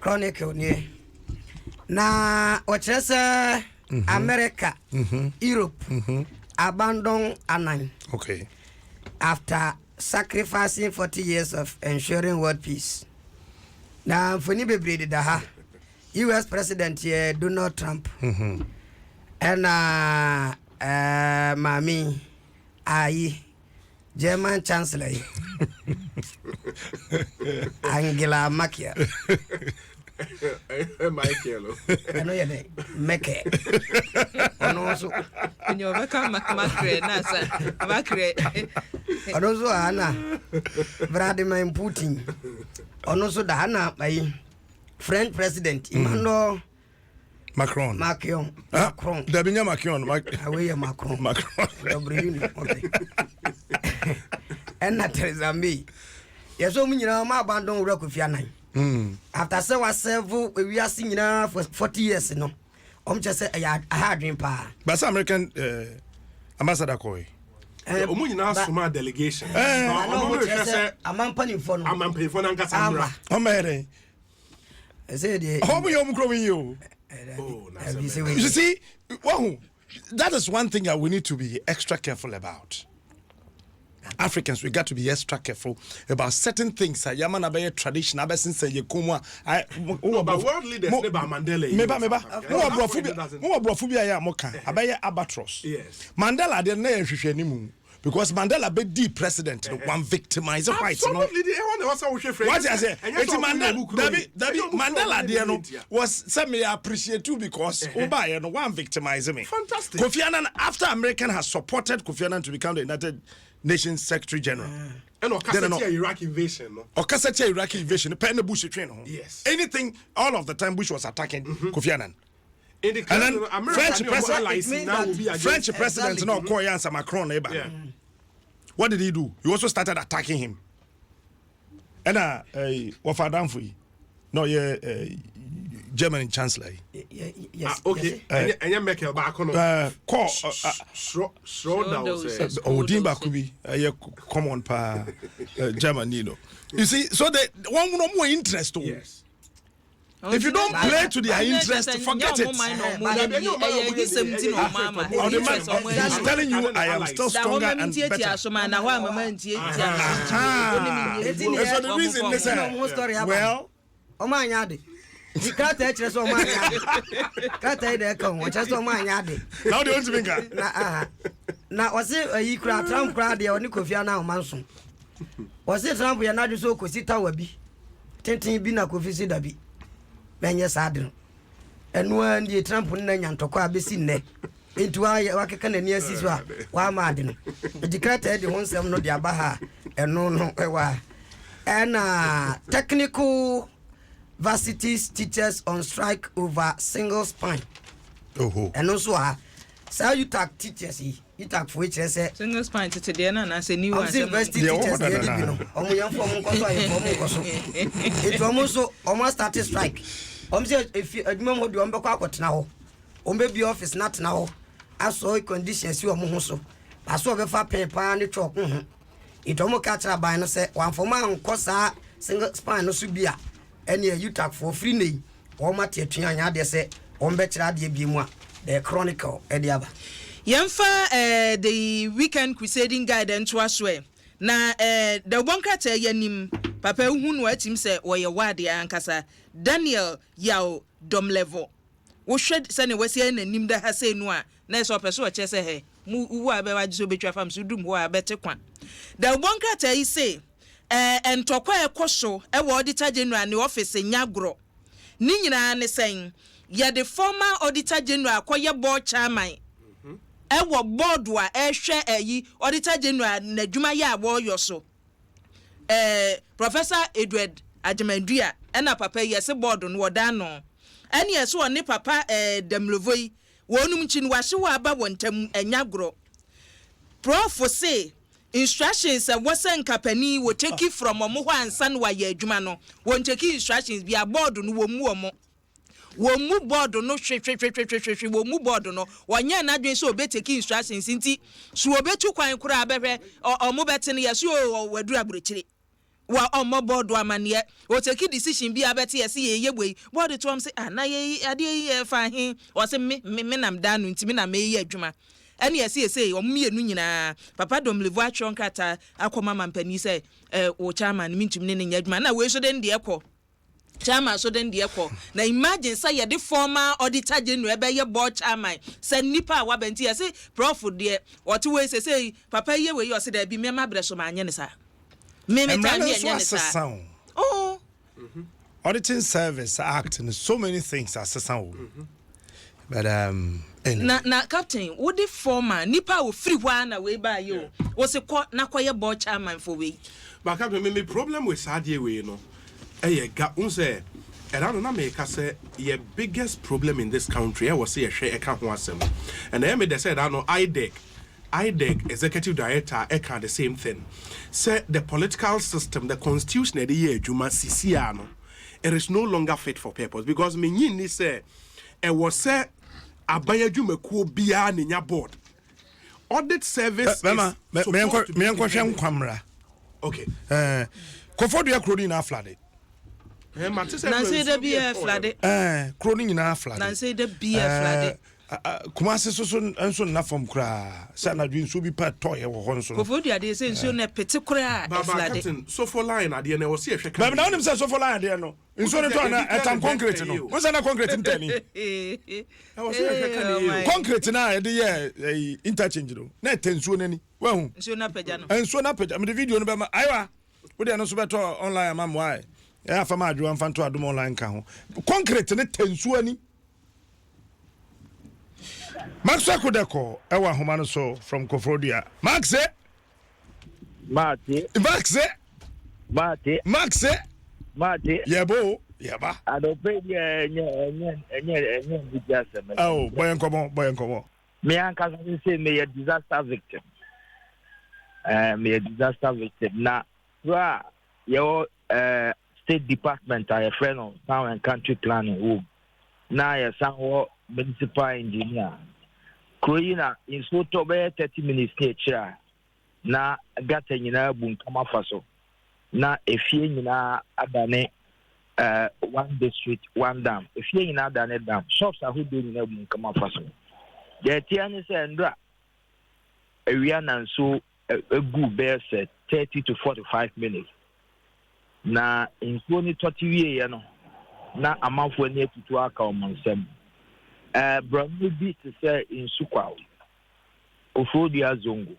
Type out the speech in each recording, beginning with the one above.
chronicle ni na ochese America Europe abandon anan. Okay. After sacrificing 40 years of ensuring world peace. Now, for ni bebrede da ha, US President here Donald Trump, and Mami, German Chancellor Angela Merkel. Michael. I know your name, Merkel. And also, and you overcome Macre, Nasa, Macre. And also Anna Vladimir Putin. And also the Hannah by French President Emmanuel Macron. Dabinya Macron. Away Macron. Macron. Okay. And that is a me. Yes, so many my abandon work with your after so was several we are singing for 40 years, you know. Just say I had dream power. But some American ambassador Koi. Omuna Suma delegation. I'm paying for no. I'm paying for Nankasama. I'm married. I said, how many of growing you? You see, wow, that is one thing that we need to be extra careful about. Africans, we got to be extra careful about certain things. Yaman abaye tradition, abe since ye kumwa. But world leaders never Mandela. Meba. Mo brofubia ya moka. Abaye albatross. Yes. Mandela de na hwehwe ni mu. Because Mandela be the president, one victimizer whites. What I say? Mandela there no was some me appreciate too because Oba no one victimizer me. Fantastic. Kofi Annan, after American has supported Kofi Annan to become the United Nations Secretary General. And Okaseti Iraq invasion. Okaseti Iraq invasion. Pen the Bush train. Yes. Anything, all of the time Bush was attacking Kofi Annan. And then French president no call answer Macron neighbor. What did he do? He also started attacking him. And what for done for you? No, German chancellor. Yes. Okay. And you make a back on call Schroeder. Could be common pa German, you know. You see, so they one more interest. Yes. If you don't play to their interest, forget it. He's telling you, I am still stronger and better. So the reason they say, well, you can't touch us on my yard. Can't tell you, come, just on my yard. Now they want to make now, was it a crowd, Trump crowd, the only Kofiana Manson? Was it Trump? We are not so Cosita will be. Tenting Bina Kofi Dabi. Benya sadno eno ndi Trump na nyantokwa abesi ne into wakeka na ni asiso a wa maade no dikrata de honsem no de aba ha eno no ewa and technical varsities teachers on strike over single spine and also so you talk teachers you talk for which say single spine today na say new one university teachers dey be no omo yan for mo koso ayi for mo koso it almost start strike say if you adwuma de ombe kwa akotena ho ombe bi office na tena ho aso conditions wo mo ho so aso be fa pepa ne chok ho itomo ka tra ban no say wan for man kosa single spine no so bia ene you talk for free nei o ma te atun anya de say ombe kira de bi mu a the chronicle e de aba yemfa the weekend crusading guidance to aswe na the bonkata yanim papa hu no atim se oye wade ankasa Daniel Yao Dom level wo hwed se ne wase nanim da ha se no a na so peso che se he mu wu abewa jiso betwa fam so dum ho abete kwa the bonkata yi se entokwa ekoso e wo auditor general ne office nyagro ni nyina ne sen ye the former auditor general akoye board chairman e wo board wa e hwe ayi auditor general na dwuma ya wo yo so Professor Edward Ajamandua ena papa yesi board no woda no ene yeso one papa Demlevoi wonum nchi no wahye wa aba wontam anyagro prof say instructions was company wo take from omo ho ansa no wa ya adwuma no won take instructions bia board no wo mu board no hwe wo mu board no wonya na dwen so obetake instructions nti so obetu kwan kura abehwe omo bete no yeso wadura burekire wa omo board wa mane o take decision bi abete ye se ye we board to am say na ye ade ye fa hin o se me nam da no ntimi na me ye adwuma ene ye se o mienu nyina papa dom levu atron kata akoma mampani se o chairman mi ntimi ne nya adwuma na we so den de ekọ chairman so den de ekọ na imagine say ye the former auditor general be ye board chairman say nipa wa benti ye say prof de what we say papa ye we yo say da bi me ma bre so ma anye ne sa me time ye anye ne sa oh Auditing Service Act and so many things are sound. But anyway. na captain what the former nipa wo free one na we buy you was a na kwaye board chairman for we but captain me problem with sadie we no ga unse era no na me ka say your biggest problem in this country I was say e ka ho asem and I made say that no IDEC executive director eka the same thing say the political system the constitution e dey adwuma sisia no it is no longer fit for purpose because me yin say e was say abaya dwumakuo bia ne nya board audit service me enko kwamra okay kofodu akroni na flooded na say the be flooded kroni na flooded na say the be flooded kumase so enso na fom kra sa na dwin so bi pa toye wo ho nso kofodu ade say enso na pete kra flooded so for line ade na wo se ehwe ka na onim say so for line ade no nso ne to na etam concrete no wo say na concrete ntani wo se ehwe ka ne concrete na ade ye interchange no na etansuo nani wa hu enso na pagya no enso na pagya me the video no be ma aiwa wo de no so beto online amam why ya fa ma adwo amfa to Adom online ka ho concrete ne tansuo ani Max Akudeko, Ewa Humano so from Kofodia. Max, Marty, Yabo, Yaba. I don't pay oh, boy and come on. Me and cousin say me a disaster victim. Now, your State Department, I a friend of town and country planning who now a some municipal engineer. Kroina in so to be 30 minutes nature na gata nyina bu nkama faso na efie nyina adane one district one dam efie nyina adane dam shops ahodo nyina bu nkama faso de tia ni se ndra ewia na nso egu be 30 to 45 minutes na nso ni totiwie ye no na amanfo ni etutu aka omonsem Brahmi beat to say in Sukwa, Ofodia Zongo.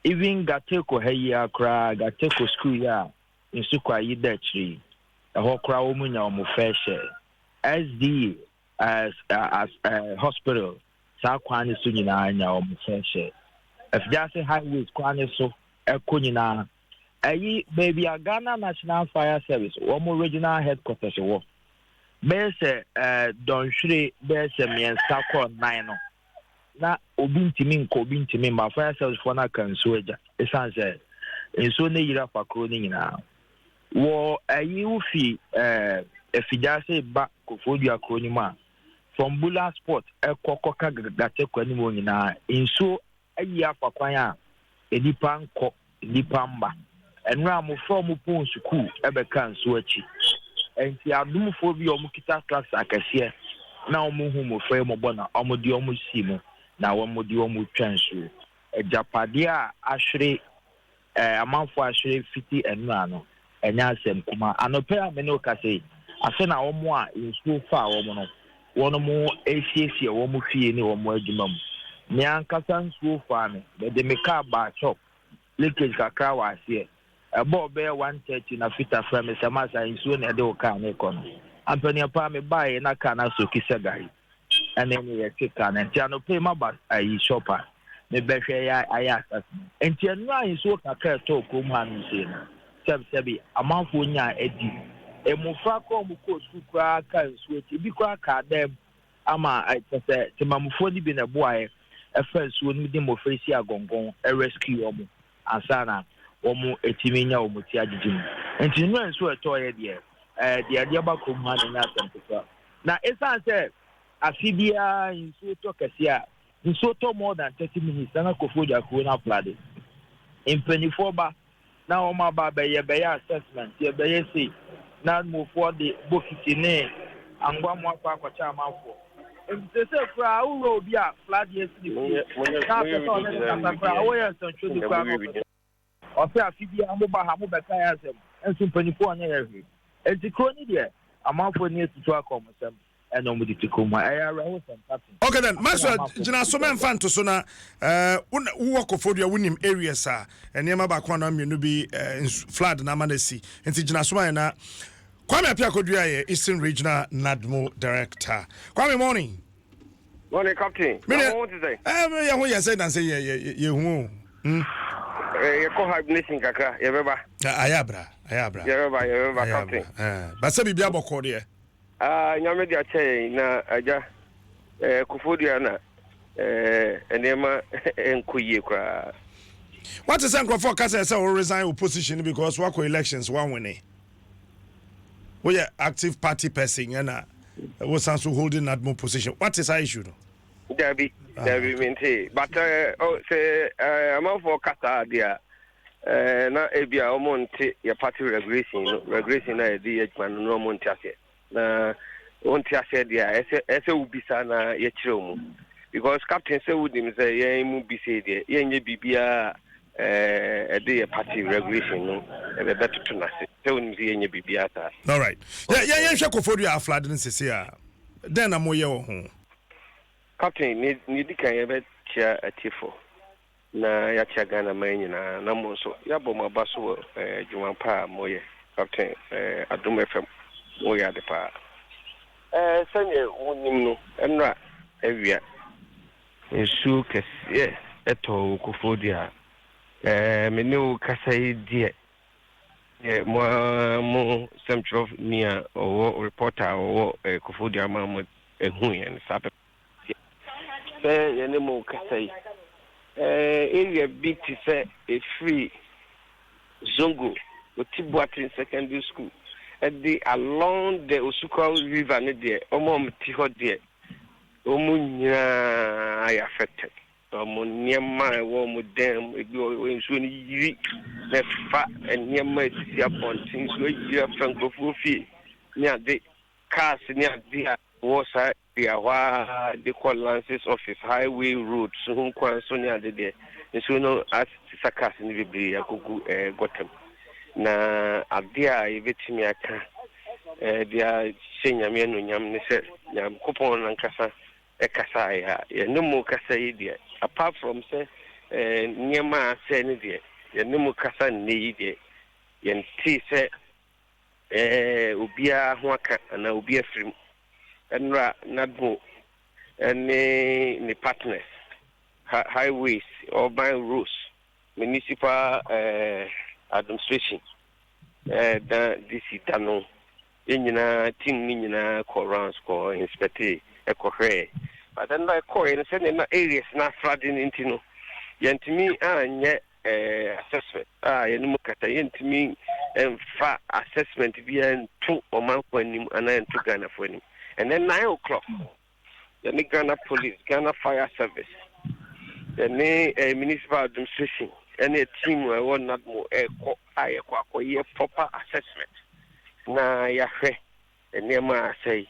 Even Gateko Heya Kra, Gateko School ya in Sukwa Yidetri, a Hokra Omunya Mufeshe, SD as hospital, Sakwani Sunina or Mufeshe. If just a highways, Kwani so, Ekunina, baby, a Ghana National Fire Service, one more regional headquarters. Bese don shire bese mien sakọ 9 no na obi ntimi ma fire service for na kanso eja esanse enso ne yira fakro ni nyina wo ayi ufi efijase ba kofodu akro ni ma from Bula Sport ekokoka gate kwani mo nyina enso ayi afakwan a edipa nko edipa mba enra mo from pon school ebe kanso achi enti Adom fo bi omukita class akase na omuhu mo fe mo bona omudi omusi mo na omudi omutwansu ejapade a ahwere amanfo ahwere fiti enu ano enya asem kuma anope a me ne okase ase na omo a nsuo fa omo no wono mo esiesie omo fie ne omo adwuma mu ne ankasa nsuo fa me de me ka ba shop leakage kakra wa ase about 130 na fita from me samasa insuo na de o ka na ekono ampani pa me buy na ka na so kisa gari ene ye kika na ntia no pay ma ba ayi shopper me behwe ya aya enti enu insuo kakra to ko mu anu se na sebi amanfo nya edi emufa ko mu ko sukra ka insuo ti bi ko aka dem ama ayese timamfo ni bi na boae efa insuo ni di mo fresi agongon rescue omo asana omo etiminya omo ti agigim enti no enso etoye de ba ko mu na nya asempesa na esanse afibia inso to kasia inso to more than 30 minutes na kofodia ko na plade in 24 ba na o ma ba be assessment ye be say na move for the bokiti ne angwa mo akwacha amafo se se fra wo obi a flood yes ni na pe so ne ka fra wo yes so chudi kwa o se afidi amoba ha mo be ka ya sem enso panifo anya ya hwe enti kroni de amafo ni etutu akomsem eno mo ditikoma ayara ho sem pattern. Okay then Maxwell jina so men fan to so na wo Kofodua wonim areas a enema ba kwa na mienu bi flood na manasi enti jina so man na Kwame Apiakodua ye Eastern Regional NADMO Director. Kwame, morning. Morning, Captain. What is it? Yeah, who you said and say ye who? You call hibernation, Kaka. Yabba. Ayabra. Yabba, Captain. But say be aboko there. Nyamedia che na aja Kofodua na enema enkuye kwa. What is Uncle Kasa say or resign opposition because what elections one winning? We are active party person and was also holding NADMO position. What is our issue? Debbie maintain. But say I'm for Kata dia na ebia omonte your party regulation na DH man no monte ase. Na onte ase dia ese ubisa na ye kire mu. Because captain say would him say ye mu bi say dia ye nye bibia a party regulation no e better to na se so ni yenye bibia ta. All right. Yeah Kofodua flood in Sisia. Then am ye wo ho. Captain ni dikan ye be chia atifo na ya chia Ghana man nyina na mo so ya bo mabaso juma pa moye Captain Adom FM moye de pa sanye wonim no enra awia esu kese eto Kofodua menu kasai die mo central near or reporter or Kofodua mam ehu yen sabe yene mo kasai area big to say a free zongo Otibuatin secondary school at the along the Osuka river ne there omom ti ho there omunya I affected Niema wo dem nso ni yiri na fa niema esi abontin so yiri frankofo fi ni ade cars ni ade a wo sa dia wa the lances office highway road so hun kwan so ni ade de nso no as sakas ni bibiri akogu gotem na ade a yebetimi aka dia senyame no nyam ne se nyam kopon nankasa ekasa ya no mo kasa yi de apart from say niema say ni de ya no mo kasa ni de yen ti say obia ho aka na obia frim enra NADMO ni partners highways urban roads municipal administration da DC tano nyina team ni nyina ko rounds ko inspect ekohwe but then like ko in say na areas na flooding into no yentimi anye assessment yenu kata yentimi fa assessment bi entu omanko anim ana entu Ghana for anim and then 9 o'clock the Ghana police Ghana fire service the municipal administration and a team were not more proper assessment na yahwe enema say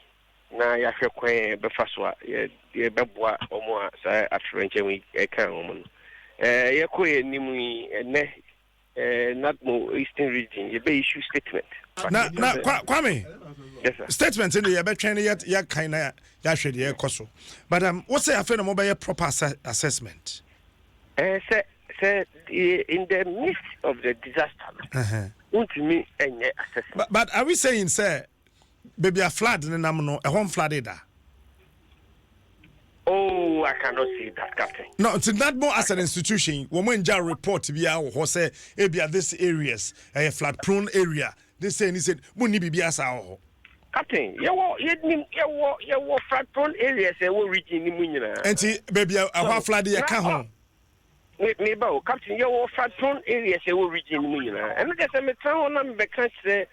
na yahwe kwen befaswa ye beboa omo sa afrenche we kan omo ye ko enimu ene NADMO Eastern region ye be issue statement na Kwame yes sir statement in the ye be twen ya kan na ya hwede ye koso but what say afa na mo be proper assessment say in the midst of the disaster me any assessment but are we saying say baby a flood in nam no e hon flooded da oh I cannot see that captain no it's not more as an institution woman ja report bia wo say ebia this areas a flood prone area they say ni said munni bibia sa ho captain you flood prone areas e wo region ni mu nyina enti baby a ho flood ye ka ho me ba captain you flood prone areas e wo region ni mu nyina and just me try on am be kan say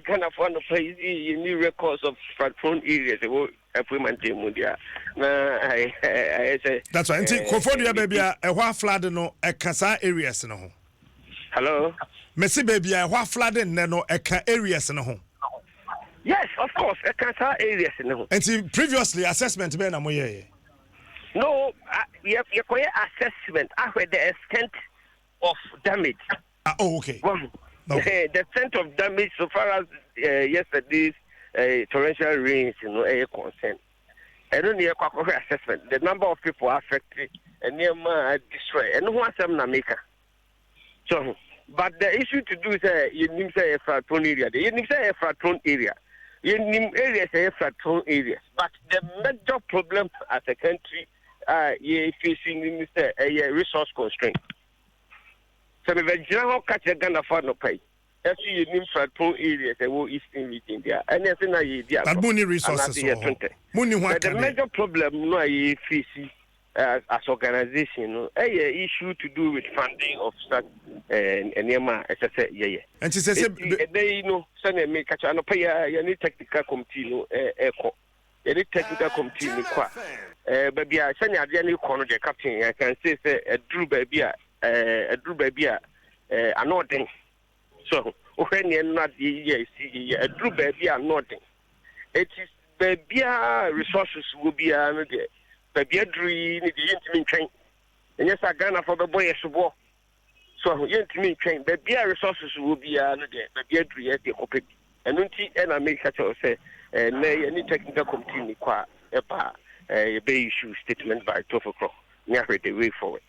kind of one of the new records of flood prone areas e wo implementing mudia na I say that's why enti Kofodua baby a ho flood no e kasa areas no ho hello Messi baby I wa flooding no eka areas no ho. Yes, of course, eka areas no. And previously assessment be na mo ye. No, you assessment where the extent of damage. Okay. Okay. The extent of damage so far as yesterday's torrential rains, a concern. I don't need a assessment. The number of people affected and near destroyed. And no one some Namika. So, but the issue to do is you need say a flat-prone area. You need say a flat-prone area. You need areas a flat-prone areas. But the major problem as a country, you facing a resource constraint. So the general catch a gun for no pay. Actually, you need flat-prone areas and will eastern region there. And that's an idea. But money resources. But the major problem no you facing as organization, a issue to do with funding of such and as I said, yeah. And she says they send a make catch and pay any technical committee echo. Any technical committee but be a senior any corner the captain. I can say a drew baby anointing. So when you're not a drew baby anointing. It is baby resources will be baby dream the intimate train. And yes, I got for the boy as well. So intimate train, baby resources will be baby dream at the open. And I make such a say, and any technical committee about a bay issue statement by Tofokro. Near the way forward.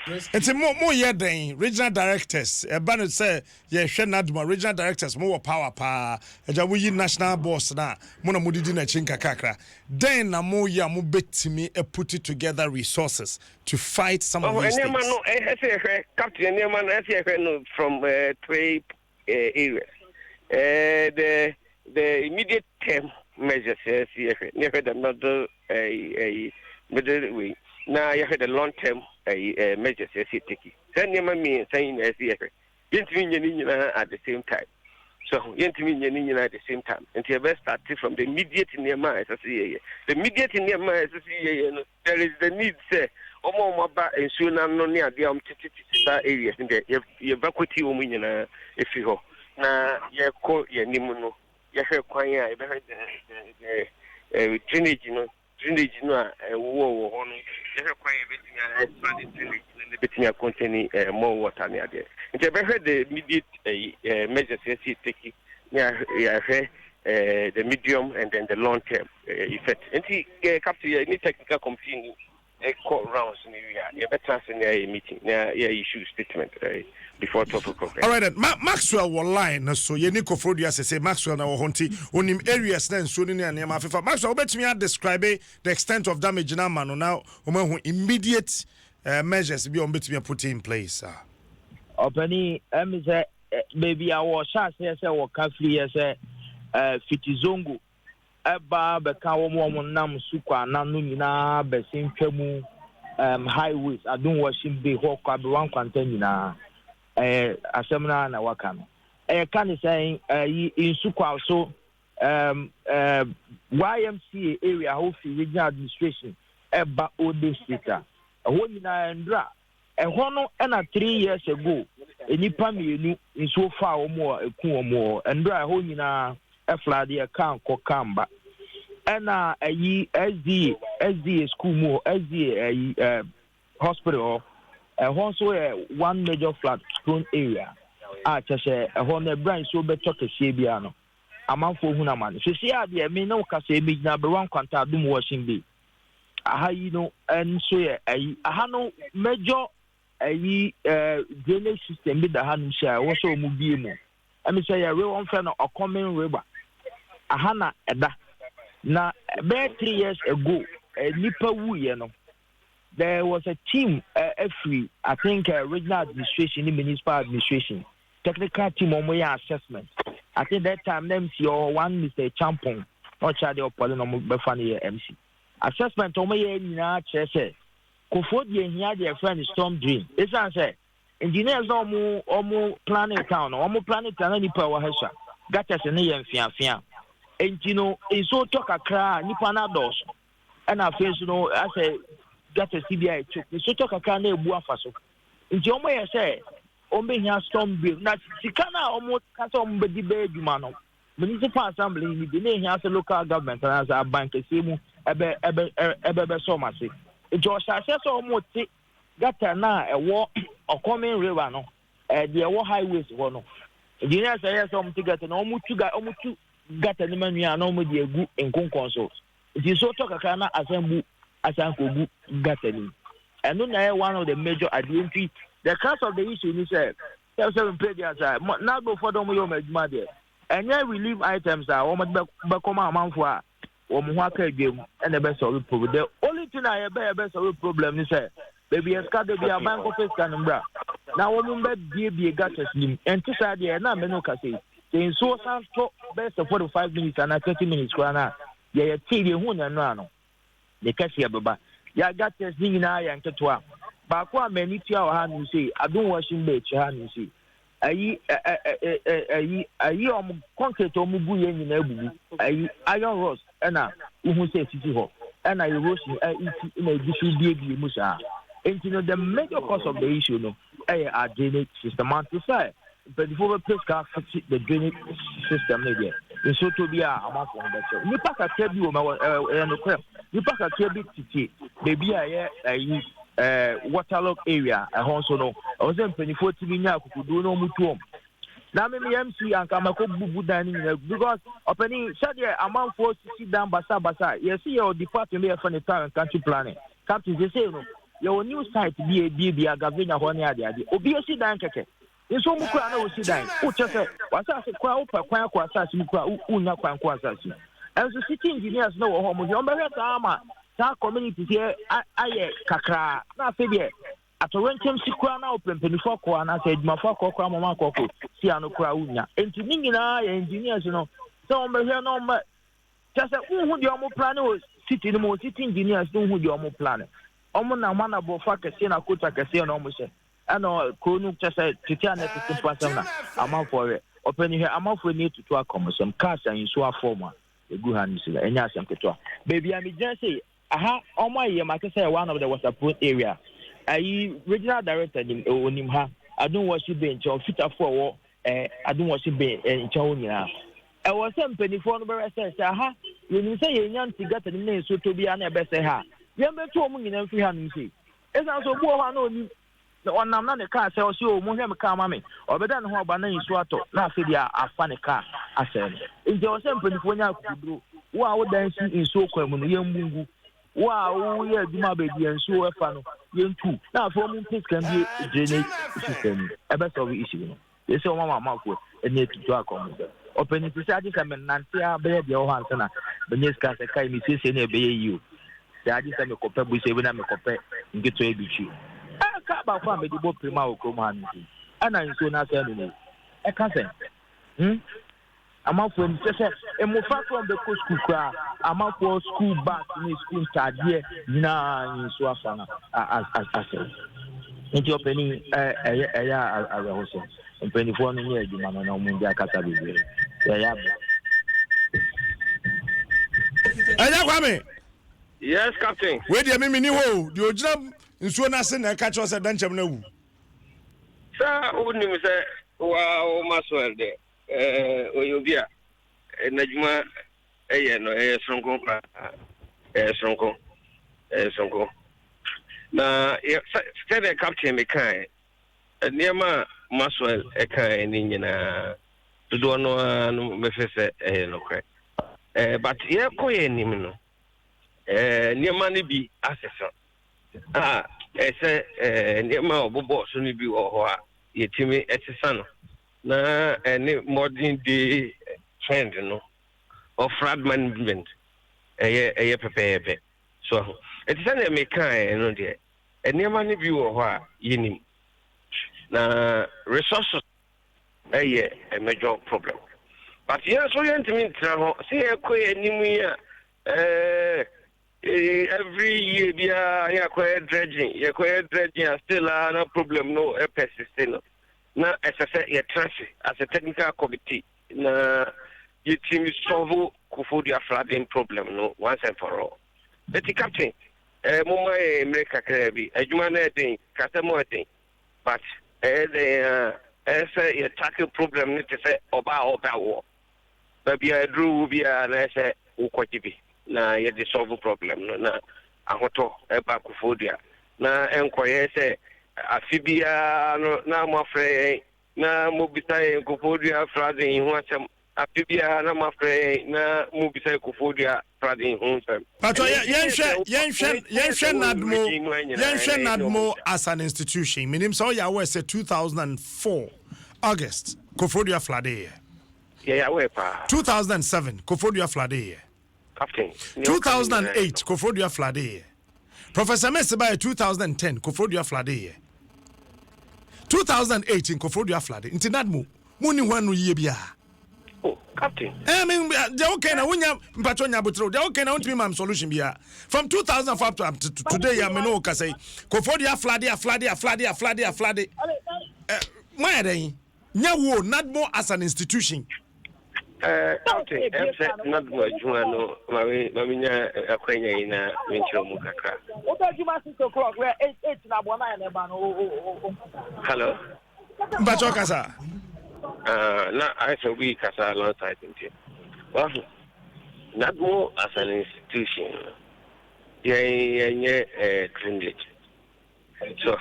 It's a more year regional directors. A banner say, yeah, Adom regional directors more power pa. We national boss na mona mudidi na chinka kakra. Then na more ya mu betimi put it together resources to fight some of these things. No, Captain Neman from 3 areas. The immediate term measures never another a middle way. Now you had a long term measures as you take it. Then you mean saying as the at the same time. So Yentiminian at the same time. And you best start from the immediate in your mind as the immediate in your mind as there is the need say and soon I'm not near the areas in the evacuity woman if you go. Now you call your Nimuno. You heard quiet drainage, drainage war on the containing more water near there. And I've heard the immediate measures taking the medium and then the long term effect. And he capture any technical committee call rounds in the area. You better send a meeting, issue statement before 12 o'clock. All right, then. Maxwell will line, so you need to say Maxwell now hunting on him areas then soon in the Mafifa. Maxwell, bet me describe the extent of damage in Amano now, immediate measures be on between put in place. Openi, maybe I was shot here, say, or Kafri, say, Fitizongo, Eba, Bekawo, Nam Suka, Nanuna, Besim Chemu, highways, I don't wash him be hawk, I be one container. A seminar na wakano. Can say in Sukwa so YMCA area Hofi regional administration eba ode sika. When na ndra hono na 3 years ago enipa mienu nso fa omo eku omo ndra ho nyina eflade e kan kokamba. Na SDA school mo SDA hospital also one major flat prone area. Cheshe a branch so better to see biano. Among for Hunaman. So see, I mean, no case number one contact doom washing day. And so I had no major drainage system with the hand share also mubimo. I mean, say a real one friend or common river. Ahana Eda. Now, about 3 years ago, Nipa Wu, there was a team, I think, regional administration, municipal administration, technical team on my assessment. I think that time, them see one Mr. Champon, not Charlie or Polynomial Befani MC. Assessment on my say, Kofod, here, their friend Storm Dream. It's answer. Engineers almost planning town, almost planning town, any power has got us an AM Fian. And it's so talk a cry, Nipana dos. And I face, I say, got a CBI took. So talk a can buafaso. In your way, I say, ombe hia storm bill na sikana omo kasa ombe di be adwuma no municipal assembly ni bi na hia se local government na as a bank semu ebe so mase jo sase so omo ti gata na ewo okomin river no de ewo highways ho no engineer say yes omo ti gata na omo tu gata ni manua na omo de egu enkonkon so it so to kaka na asankogu gata ni eno na one of the major identity the cause of the issue is seven pages now go for them yo maduma there and yeah relief items are o be come amanfo a o mo hwa ka dwem and be solve problem the only thing I be solve problem is baby eska de bia bank office kan mbra na wo mo be bie gatas nim enti sa de na me no ka say so san to best 45 minutes and 30 minutes kwa na ye ti hu na no ano de kasi ababa ya gatas ni na ya nketo ba ko amenitia o ha no say Adom washing bay ha no say ayi concrete o mu bu ye nyina abubu ayi iron rods na uhu say titi ho na erosion na edisu bie mu sa and you know the major cause of the issue no are drainage system and to say but before place can fix the drainage system there so to be amount for better ni pa ka bi o ma no kwa ni pa ka bi titi baby ayi waterlogged area also no I was in 2014 nya akukudu no mutuom na me MC anka mako bubu dan ni because opening said amount for sit down basa you see your department be for the town country planning captain they say no your new site be agavenya ho ne ade obi osi dan keke nso mu kura na osi dan o chese wasa se kwa o pa kwan kwa asase mu kura unya kwan kwa asase and so city engineers no ho mo be hweta ama ta community here aye kakra na fe de atorentem sikura na opempenifo kwa na se adwumafo kwa mama kwa si anu kura unya enti nyina ya engineers no so mo be no ma chese hu de omo plan o city no mo city engineers no hu de omo plan omo na mana bo fa kese na kota kese na omo se ana konu chese titia na system pasam na amafo re openi he amafo ni tutu akomosem cars and so afoma egu ha ni sila enya asem keto baby am just say aha omo aye makese one of the waterproof area ayi regional director ni onim ha Adom worship bench o fitafo wo Adom worship bench ncha onyina e wo se mpanifo no be say aha yenim say yenya ntigata ni na so to bia na be say ha yembetu omu nyina mfi ha no nsi esa so bu ha na oni na onam na ne ka se o si o mu hwem ka ma me obeda ne ho oba na nsu ato na afi dia afa ne ka ase nje o se mpanifo nya akuduro wo a wo dan si nsu kwa mu no yembungu wo a wo ye aduma be dia nsu efa no yentu na afo mu pis kan bi drainage system ebe so we issue no ye se o mama ko ene tutu akomo openi ti sa ji se men nantia be dia o hanse na benye ska se kai mi se na ebe yi ya ji se me kope bu se bi na me kope ngito ebichi ka ba kwa me di bo prima o koma ni ana nso na se no e ka se amafo ni se e mo fa from the school kra amafo school bus ni school tadie na nso afa na ase nti openi ya aroso openi fo no ni aduma na mo ndi akata bebe ya anya kwame. Yes, Captain. Where do you mean ni ho? The original nsuo na se na catch us danchem na wu. Sir, uni mi say wa maswel de oyobia najuma no sonko pa sonko na say the captain me kan niema maswel kan ni nyina do no me fese no kre but ye koye ni mi no niema ni bi asesa niema obobo so ni bi ho a yetimi etisa no na any modern day trend no of fraud management pepe so it is an me kan no de niema ni bi ho a yenim na resources a major problem but yeah so you ntimi tra ho say ekoye nimu ya every year bia dredging still no problem no persistent na as a technical committee na your team solve kufodia flooding problem no once and for all but the captain mumma America krebi adwuma na edin kasemo edin but say you tackle problem need to say oba war. Baby I drew be na say ukwajibi na ye de solve problem no na ahoto eba kufodia na enkoye say afibia no na mafre na mobisa kufodia frade hu asem afibia na mafre na mobisa kufodia frade hu asem. But yenhwe nadmo as an institution minim so ya we say 2004 August Kofodia Flade. Yeah, we pa. 2007 Kofodia Flade. Captain. 2008 Kofodia Flade. Professor Meseba 2010 Kofodia Flade. 2018 Kofodia Flade. Inti nadmo muni wanu ye bia. Oh, Captain. I mean, they okay now. Wunya mpachonya butro. They okay now. Untimi mam solution bia. From 2005 to today, I mean, okay say Kofodia Flade. My day. Nyawo nadmo as an institution. Captain, not more Juano, Mamina, Aquania in a Mincho Mukaka. What are you 6 o'clock? We're 8 now. Hello. Mpachokasa. Now I shall be Casa long time. Well, not more as an institution. Yeah, cringe. So,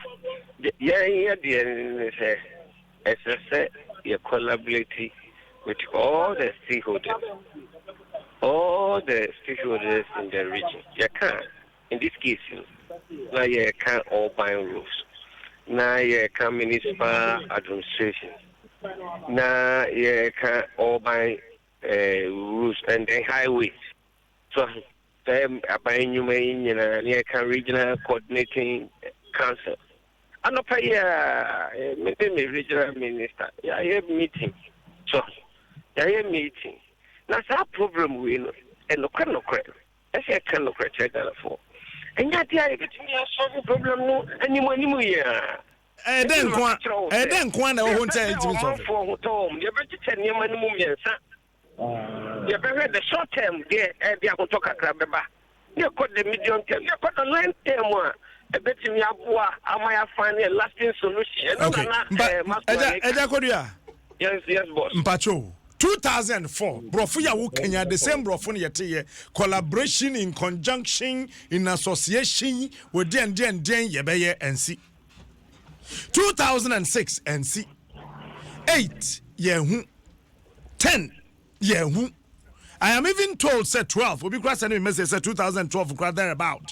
yeah, dear, as I said, you collaborate with all the stakeholders in the region. You can't, in this case, now you can't all buy rules. Now you can't municipal administration. Now you can't all buy rules and then highways. So, them buying you can regional coordinating council. And up here, maybe regional minister. Yeah, I have meeting. So, I have meeting. That's our problem. We know, and no credit. I say I can't credit for. And yet, I get me a solve problem. No, anymore. Then Kwan, I won't say it. For home, you better tell me money, you better the short term. There, they are going to talk about. You got the medium term. You got the long term one. I bet me I might find a lasting solution. Okay, but Yes, boss. Mpacho. 2004, Brofuya wo Kenya, the same Brofun yete collaboration in conjunction in association with den yebeye NC. 2006 NC. 8 yehu. 10 yehu. I am even told say 12. We be cross any message say 2012 crowd there about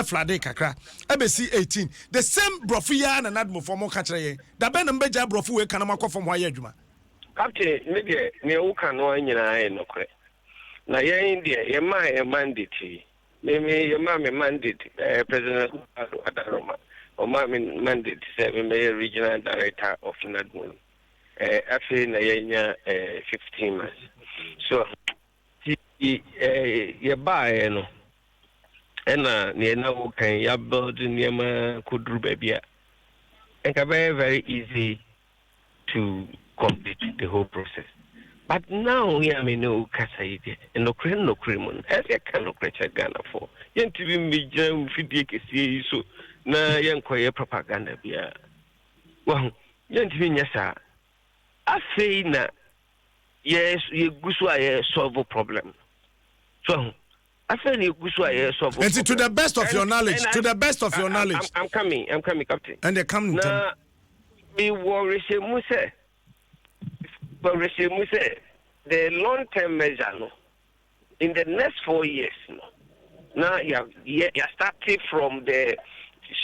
flade kakra. ABC 18. The same Brofuya na nadmo for mo kachre. Da ben mbeja brofu we kana makọ from why adwuma. Captain, maybe ne wo kan no nyina no kre. Na yen de ye ma e mandate. Me ye ma me mandate President Adom. O ma me mandate say me regional director of Nadmo. Afi na yenya 15 months. So ye buy no. Ena ne na wo kan ya build niema kudru babia. Enka very easy to complete the whole process. But now we are no Kasaide and no criminal as I cannot create Ghana for. Yen to be me jam fidiki so na yen koye propaganda bia. Well, yen to be yasa. I say na yes, you go solve a problem. So I say you go solve a problem. To the best of your knowledge, to the best of your knowledge. I'm coming, Captain. And they come na me worry se muse. But the long-term measure, no, in the next 4 years, no, now you starting from the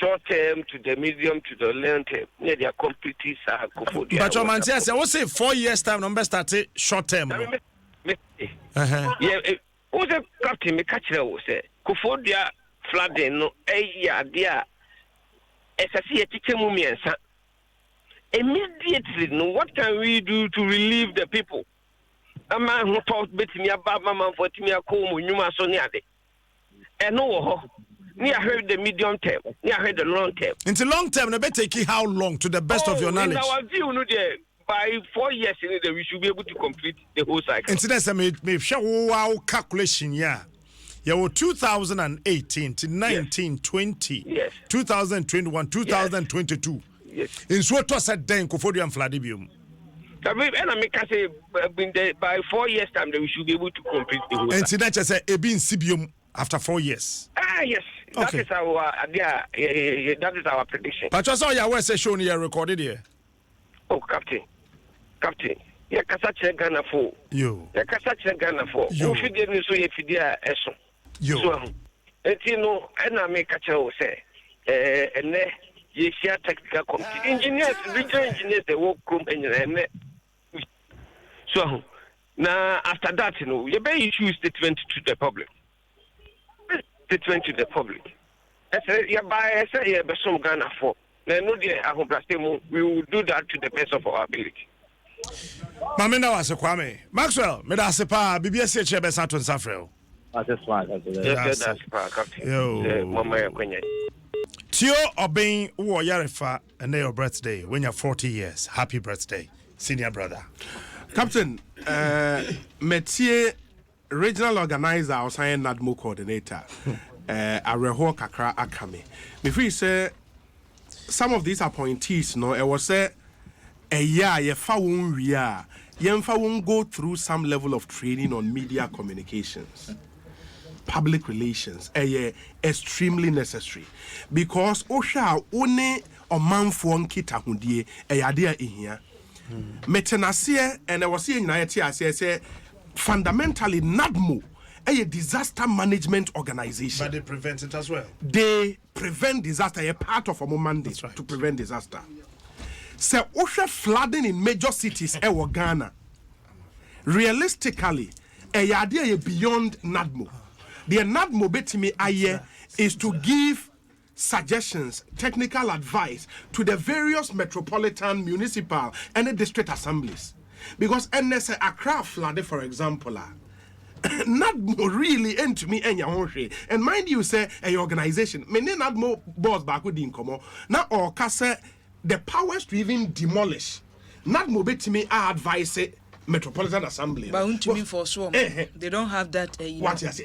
short term to the medium to the long term. Yeah, they are completely but your man says, I will say 4 years time, number started short term. Yeah, who's a captain? Me catch it. Say, Kufodia flooding, no, yeah, dear. As I see a teacher, mummy and son. Immediately, no, what can we do to relieve the people? A man who talked between me about Mamma for me a comb, you must on the and no, near heard the medium term, near heard the long term. Into long term, no better take how long to the best of your knowledge. In our view, no, by 4 years, we should be able to complete the whole cycle. Incidents I made show wow calculation, yeah. Yeah, well, 2018 to 1920, yes. 2021, 2022. In so to said then Kofodio and Fladibium. And I make us say by 4 years time that we should be able to complete the whole. And Sinach say a being Sibium after 4 years. Yes. That is our that is our prediction. But just all your words are shown here recorded here. Oh, Captain. Yeah, Kasache Ghana for you. Yeah, Kasache Ghana for you. If you so if you are eso. You. So, you know, and I make a show say, and you share technical committee engineers, regional engineers, they work room and so now after that, you know, you better issue statement to the public. Statement to the public. I say, yeah, I say, yeah, but some Ghana for. Then no, dear, I hope we will do that to the best of our ability. Mamina was a Kwame. Maxwell, Medasepa, BBS Chebe Santon Safrel. That's fine. Tio Obin Uo Yarefa and your birthday when you're 40 years. Happy birthday, senior brother. Captain, Metier regional organizer or sign NADMO coordinator, Areho Kakra Akame. Before you say some of these appointees, no, it was say a year, you won't go through some level of training on media communications. Public relations extremely necessary because osha one omanfo nkita hodie eyade a ehia metenasie and I was saying na say fundamentally NADMO a disaster management organization, but they prevent it as well. They prevent disaster, a part of our mandate to prevent disaster. So osha flooding in major cities Ghana realistically eyade beyond NADMO. The NADMO betimi aye is to give suggestions, technical advice to the various metropolitan, municipal, and district assemblies. Because NSA Accra flooded, for example, NADMO really into me and mind you say a organization, many NADMO boss back with the income. Now or kase the powers to even demolish. NADMO betimi advise it. Metropolitan Assembly. But to me for sure, they don't have that. What you say?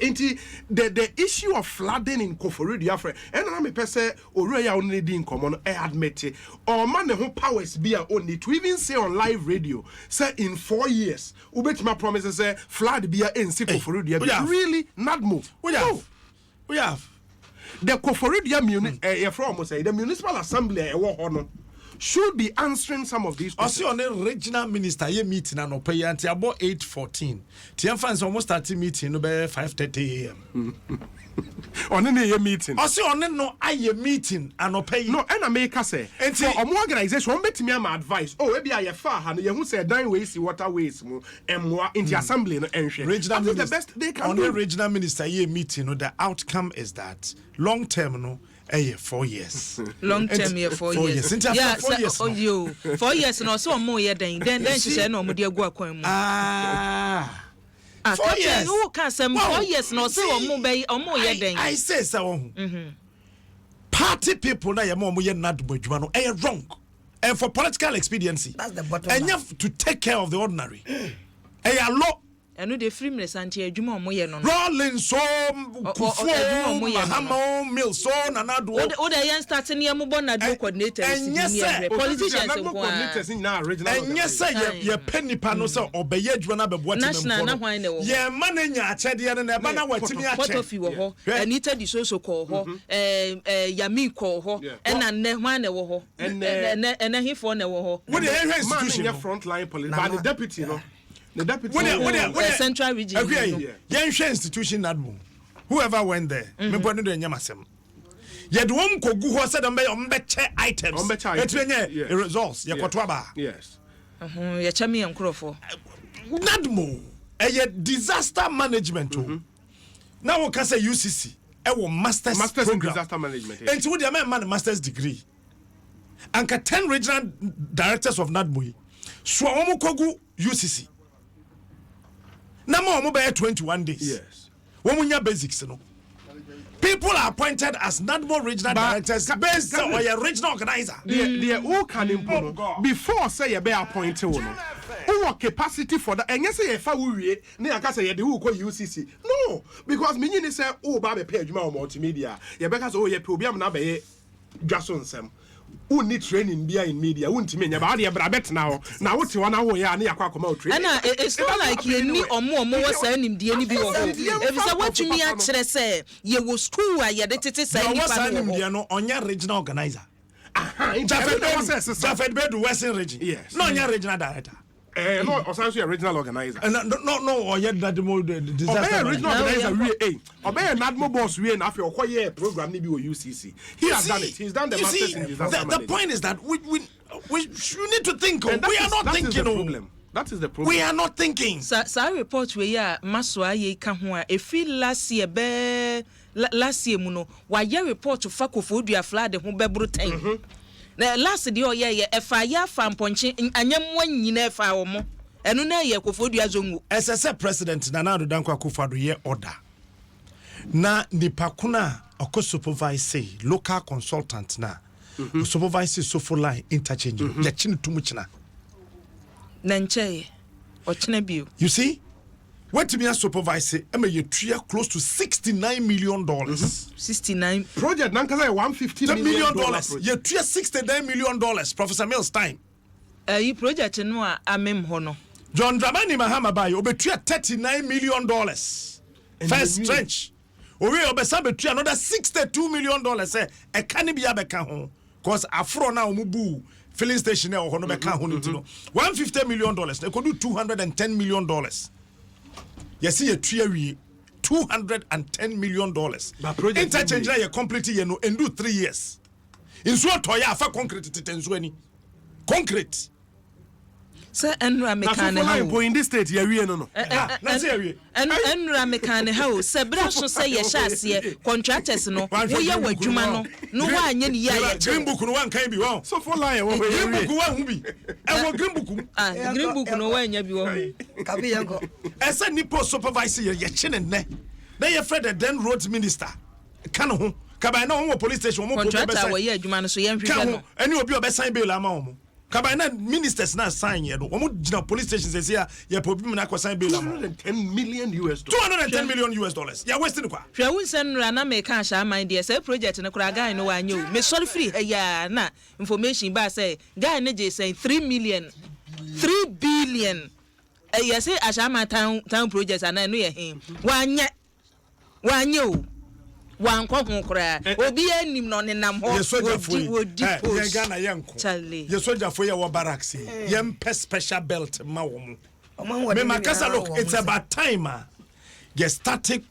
The issue of flooding in Koforidua, and I'm a person already only in common. I admit it. Or man, who powers be only to even say on live radio, say in 4 years, Ubet promises say flood be in Koforidua. Really, not move. We have the Koforidua from say the municipal assembly. Should be answering some of these questions. Also, on the regional minister, ye meeting and pay until about 8:14. Tian fans almost starting meeting by 5:30 a.m. On any meeting. Also, on no aye meeting and pay. No, and I make us say. And so, a more organization won't me my advice. Oh, maybe I far and you who say 9 ways, waterways, and more in the assembly and regional minister. The best they can on do. The regional minister, ye meeting, the outcome is that long term, no. 4 years. Long term here 4 years. Yeah, 4 years. Oh, you 4 years no so more year then she say no mo dey go akwan mu. 4 years. Who can say 4 years no say omo year then. I say so. Party people na ye mo ye NADMO adwuma no wrong. And for political expediency. That's the bottom. And you have to take care of the ordinary. Law. Enu de free me santi adwuma omo ye no. Rolling so Mahamo Mill so nanado. O de yan start ne am born na do coordinator politicians coordinators in now regional. And yes sir ye penipa no say obeye adwuma na bebo national na hwan ne wo. Ye mananya achede ne na ba na watimi ache. Port of you ho. Anita di so call ho. Yami call ho. And ne hwan ne wo ho. And hifo ne wo ho. What the institution front line police by the deputy no. The deputy central region. Yansha institution NADMO. Whoever went there, me bonu de nyamasem. Ye de won kogu ho said on check items. Etuenye results ye kwoto aba. Yes. Ye chami enkrofo. NADMO a disaster management. Now we can say UCC. A masters program. Disaster management. And so the man master's degree. Anka 10 regional directors of NADMO. So omo kogu UCC. Now more 21 days. Yes. Womunya basics no. People are appointed as NADMO regional directors based on your regional organizer. They all can improve. Before say you be appointed one. Who capacity for that? And you say if I will na aka say you dey who call UCC. No, because me say oh ba be pay adwuma multimedia. You be say oh you pay obi am na be DWASO NSEM. who need training be in media won't mean about the brabet now what you want to ya na yakwa come out training and it's not like you need omo was anim die ni bi wo ho if so what you mean akere say ye wo school where ye dey say ni pa no onya regional organizer Jafet Bedu Western region yes no onya regional director no also a regional organizer no or yet that the disaster regional organizer we obey nadmo boss we na afi okoye program ni bi o UCC he has done it he's done the masters in disaster the point is that we need to think we are not thinking that is the problem we are not thinking sa report we ya masoa ye ka ho a efi last year mu no wa ye report fa Kofodua flood ho bebro 10 na last day o ye efa ya fa mponche anyamwa nyina efa wo mo enu na ye Kofodua zongu SSA president Nana Addo Dankwa Akufo-Addo ye order na nipakuna oko supervise local consultant na supervise so for line interchange ya chini tumuchina na nche o china bio you see what to be supervise am you close to $69 million 69 project nankaza $150 million you $69 million Professor Mills time you project no amem ho no John Dramani Mahama Bayo obetua $39 million first trench owe obesa betua another $62 million say e kan bia beka ho cause afro na omubu filling station e ho no beka ho no $150 million they could do $210 million yes see a we $210 million interchange na ye complete ye no and do 3 years in so toya afa concrete titenso ani concrete sir enra mekane ha in this state ye we no na say we enra mekane ha se bra so say ye hyaase contractors no wo ye wadwuma no wo anye ni ya ye green book no wan kan bi wo so for line wo green book wan hu bi e wo green book green book no wanya bi wo ka bi yanko esa nipo supervisor ye chine ne na ye Fred the then road minister kan ho kabai na wo police station wo contractor wo ye adwuma no so ye nhwehwe no eni obi obesan bail ama wo kabai na ministers na sign ye no wo gina police station say say ye problem na sign bail ama $210 million $210 million ya wasting kwa hwe won sen nura na me kan sha mind dey say project no kura guy no wanyo me sorry free ya na information ba say guy ne je say 3 billion you say ashama town projects and no ye him wanyo wan ko ho kura obi anim no nenam ho odi ye Ghana yenko ye soldier for ye wo barracks ye mpe special belt ma wo mu me makasa look it's about time ye started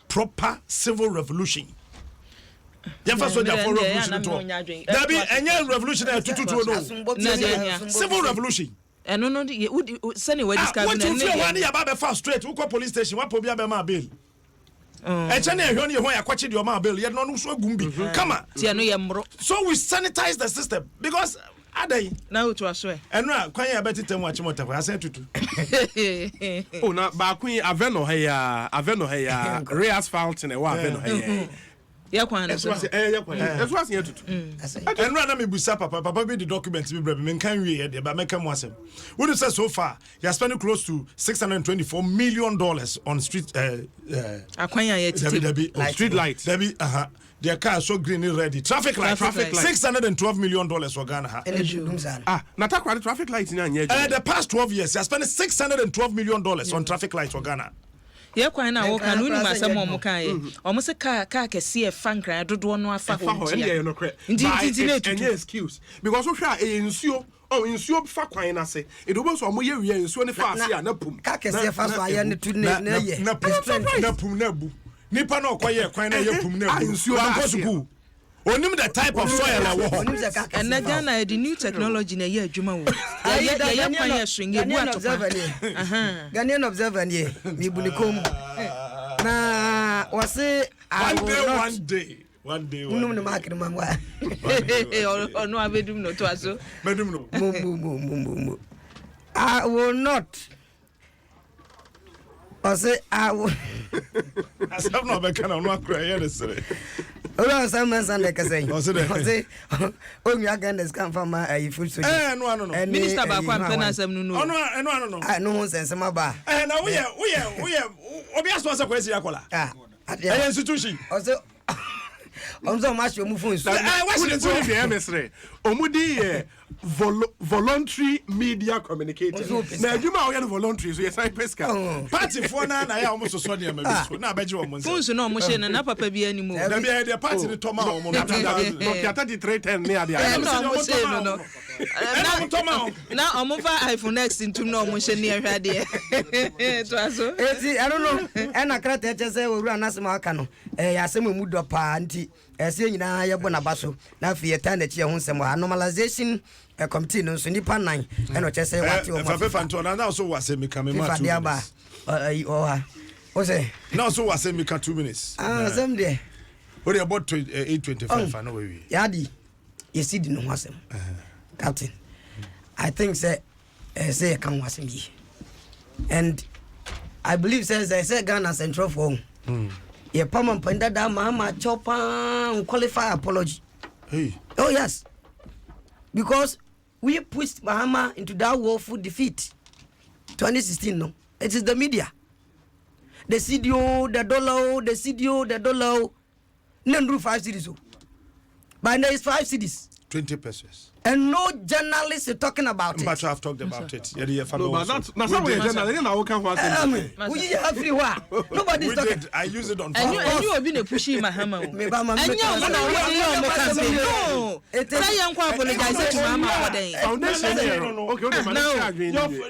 proper civil revolution ye fa soldier for revolution to there be any revolution tututu no civil revolution eno no sani we discuss na what you feel when you ba fa straight we call police station wa po bia be ma bail chane ehwe ne ho ya kwachi de o ma bail ye no no so gumbi come on tie no ye mro so we sanitize the system because adai na otu aso eno a kwan ya betete mu achimota kwa ase tutu oh na ba kun aveno ha ya re-asphalt na wa aveno ha ya ya kwan no eso was ya tutu eno na me busa papa be the document be brebe me kan wie de ba meka mu asem what you say so far you are spending close to $624 million on street akwan ya titi street lights their car so green and ready traffic light $612 million for Ghana na takwa traffic lights na anye the past 12 years you are spending $612 million on traffic lights for Ghana ye kwan na wo kan unu masem o mo kan ye o mo se ka kese e fankran dodo no afa ho ntia ndi na tutu excuse because wo hwa nsuo fa kwan na se edobo so mo ye wi nsuo ne fa ase a na pum ka kese fa so aye ne tu ne ye na pum na bu nipa na okoye kwan na ye pum na bu nsuo ba ko suku onim the type of soil a wo ho and na Ghana the new technology na ye adwuma wo ye kwan ye swing ebu atopa Ghanaian observer ne mi bulikom na wase one day no market mangwa no abedum no to aso bedum no mo I will not wase I will asam no be kana no akura ye de sere Ola Simon Sunday kasay. Ose only again this come from my food so. No. Minister ba kwa mpena asem no. No. No sense ma ba. Na we obi aso asa kwesi yakola. Ah. Institution. Ose Omzo mash your move so. Omudi voluntary media communicator. Na adwuma o voluntary so yes I pesca. Party for na ya almost so dey am so na abeje o monse. Funso na o mo she na papa bi animu. Na bi e dey party ni toma o mo no. Nokia 3310 ne ade. Na o mo she no. Na o mo fa iPhone X into na o mo she ne ahwade. DWASO. I don't know. Ena krata eche se oru anasema aka no. Ya asem mu do pa nti ese nyina ye bo na baso. Na afi ye tan na chi ho nsem ha normalization committee no so nipa 9 ena che se wati o mo. Fa to na so wase mi kan me ma 2 minutes. O say na so wase mi kan 2 minutes. Sem de. What about 825 no we. Yadi. You see the no wasem. Captain. I think say kan wasem yi. And I believe says I say Ghana Central for ye pama penda da mama chopa qualify apology. Hey. Oh yes. Because we pushed Bahama into that woeful defeat 2016 no. It is the media. The CDO, the dollar, the CDO, the dollar. Nendru 5 cities. But there is 5 cities. 20 pesos. And no journalist is talking about it. But you have talked about it. Yeah, no, but that's how we journalist na we can what. We everywhere. Nobody is talking. I use it on. And you have been a pushy Mahama. And you know campaign. No. Say you apologize to Mama for day.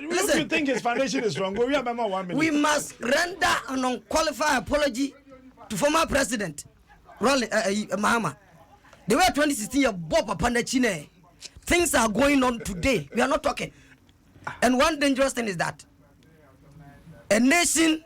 Listen, you think his foundation is wrong? We have 1 minute. We must render an unqualified apology to former president Mahama. The way 2016 you Bob upon the Chine. Things are going on today. We are not talking. And one dangerous thing is that a nation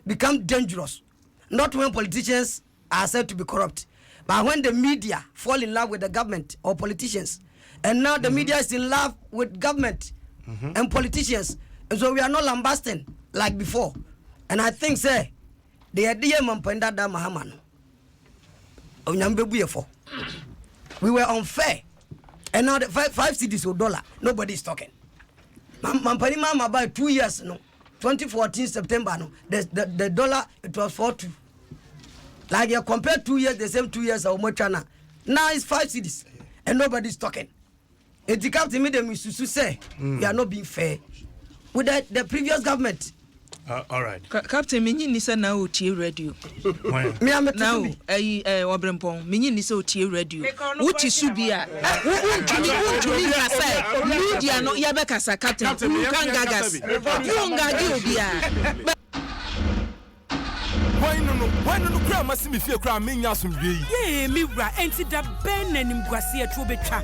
becomes dangerous not when politicians are said to be corrupt, but when the media fall in love with the government or politicians. And now the media is in love with government and politicians. And so we are not lambasting like before. And I think, say, the idea Mampenda da Mahamano. We were unfair. And now the 5 cities of dollar, nobody is talking. Mampani Mama by 2 years, no, 2014 September, no, the dollar it was 4.2. Like you compare 2 years, the same 2 years of Mochana. Now it's 5 cities, and nobody is talking. It comes to me, the Misusu say we are not being fair with the previous government. All right. Captain, minyi nisa na utie radio. Now, Obrempong, minyi nisa utie radio. Uchi subia. Uchi kasa. Media no yabe kasa Captain. Ukangagas. Ungagi obia. Why no cry masimi fie cry menya sumdwe yi. Ye mi wra enti da ben na nimguase e tro betwa.